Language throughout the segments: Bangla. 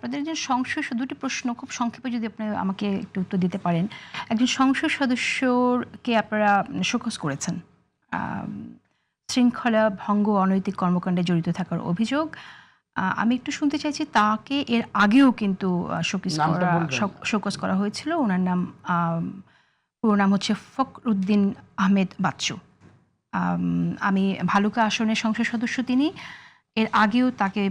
আপনাদের একজন সংসদ দুটি প্রশ্ন খুব সংক্ষেপে যদি আপনি আমাকে একটু উত্তর দিতে পারেন। একজন সংসদ সদস্যকে আপনারা শোকজ করেছেন শৃঙ্খলা ভঙ্গ অনৈতিক কর্মকাণ্ডে জড়িত থাকার অভিযোগ। আমি একটু শুনতে চাইছি তাকে এর আগেও কিন্তু শোকজ করা হয়েছিল। ওনার নাম পুরো নাম হচ্ছে ফখরুদ্দিন আহমেদ বাচ্চু। আমি ভালুকা আসনের সংসদ সদস্য তিনি। এর আগেও তাকে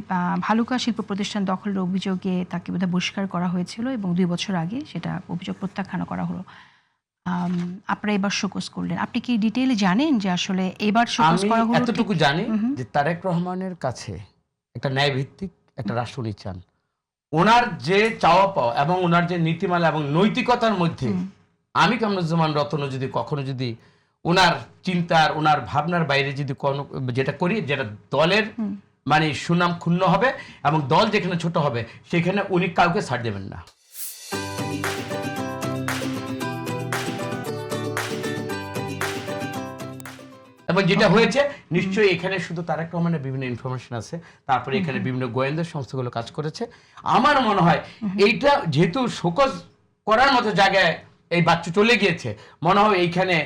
ভালুকা শিল্প প্রতিষ্ঠান দখলের অভিযোগে তাকে বোধহয় বহিষ্কার করা হয়েছিল এবং 2 বছর আগে সেটা অভিযোগ প্রত্যাখ্যান করা হলো। আপনারা এবার শোকজ করলেন, আপনি কি ডিটেইলে জানেন যে আসলে এবার শোকজ করা হলো? এতটুকু জানি যে তারেক রহমানের কাছে একটা ন্যায়ভিত্তিক একটা রাষ্ট্র উনি চান। ওনার যে চাওয়া পাওয়া এবং ওনার যে নীতিমালা এবং নৈতিকতার মধ্যে আমি কামরুজ্জামান রতন যদি কখনো যদি ওনার চিন্তার ওনার ভাবনার বাইরে যদি যেটা করি যেটা দলের মানে সুনাম ক্ষুণ্ণ হবে এবং দল যেখানে ছোট হবে সেখানে উনি কাউকে ছাড় দেবেন না। এবং যেটা হয়েছে নিশ্চয়ই এখানে শুধু তারেক রহমানের বিভিন্ন ইনফরমেশন আছে, তারপরে এখানে বিভিন্ন গোয়েন্দা সংস্থাগুলো কাজ করেছে। আমার মনে হয় এইটা যেহেতু শোকজ করার মতো জায়গায় এই বাচ্চা চলে গিয়েছে, মনে হয় এইখানে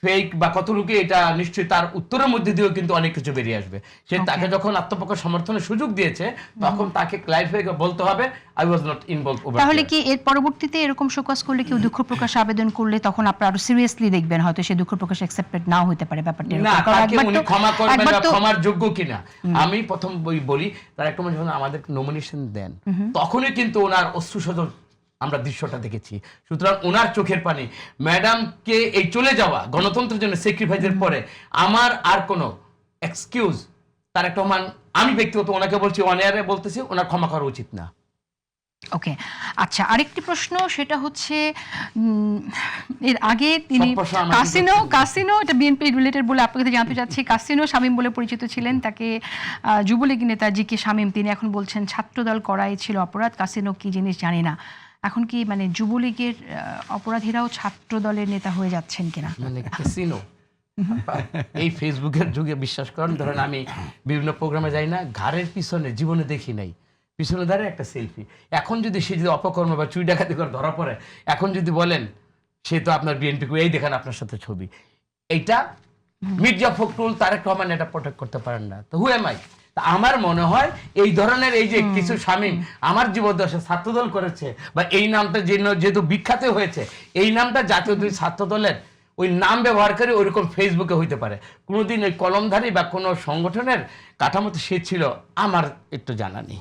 ফেক বা কত লোকে এটা নিশ্চয়ই তার উত্তরের মধ্যে দিয়েও কিন্তু অনেক কিছু বেরিয়ে আসবে। সে তাকে যখন আত্মপক্ষ সমর্থনের সুযোগ দিয়েছে তখন তাকে ক্লারিফাই বলতে হবে আই ওয়াজ নট ইনভলভ। তাহলে কি এর পরবর্তীতে এরকম শোকজ করলে কেউ দুঃখ প্রকাশ আবেদন করলে তখন আপনারা আরো সিরিয়াসলি দেখবেন, হয়তো সেই দুঃখ প্রকাশ অ্যাকসেপ্টেড নাও হতে পারে ব্যাপারটা না, তাকে উনি ক্ষমা করবেন না ক্ষমার যোগ্য কিনা। আমি প্রথম বলি তার একটা যখন আমাদের নমিনেশন দেন তখনই কিন্তু ওনার অশ্রুসজল আমরা দৃশ্যটা দেখেছি। সুতরাং ওনার চোখের পানি ম্যাডামকে এই চলে যাওয়া গণতন্ত্রের জন্য স্যাক্রিফাইসের পরে আমার আর কোনো এক্সকিউজ তারেক রহমান আমি ব্যক্তিগত ওনাকে বলছি অন এয়ারে বলতেছি ওনার ক্ষমা করা উচিত না। ওকে, আচ্ছা, আরেকটি প্রশ্ন সেটা হচ্ছে এর আগে তিনি কাসিনো এটা বিএনপি রিলেটেড বলে আপনার কাছে জানতে চাচ্ছি। কাসিনো শামীম বলে পরিচিত ছিলেন, তাকে যুবলীগ নেতা জি কে শামীম তিনি এখন বলছেন ছাত্রদল করাই ছিল অপরাধ, কাসিনো কি জিনিস জানি না। এখন কি মানে যুবলীগের অপরাধীরাও ছাত্র দলের নেতা হয়ে যাচ্ছেন কিনা? মানে কাসিনো এই ফেসবুকের যুগে বিশ্বাস করেন, ধরেন আমি বিভিন্ন প্রোগ্রামে যাই না, ঘাড়ের পিছনে জীবনে দেখি নাই পিছনে দাঁড়িয়ে একটা সেলফি। এখন যদি সে যদি অপকর্ম বা চুরি ডাকাতি করে ধরা পড়ে, এখন যদি বলেন সে তো আপনার বিএনপি এই দেখেন আপনার সাথে ছবি, এইটা মির্জা ফখরুল তারেক রহমান এটা প্রোটেক্ট করতে পারেন না। তো হু এম আই? আমার মনে হয় এই ধরনের এই যে কিছু শামীম আমার জীবদ্দশা ছাত্রদল করেছে বা এই নামটা যেহেতু বিখ্যাত হয়েছে, এই নামটা জাতীয় ছাত্রদলের ওই নাম ব্যবহার করে ওইরকম ফেসবুকে হইতে পারে। কোনোদিন ওই কলমধারী বা কোনো সংগঠনের কাঠামোতে সে ছিল আমার একটু জানা নেই।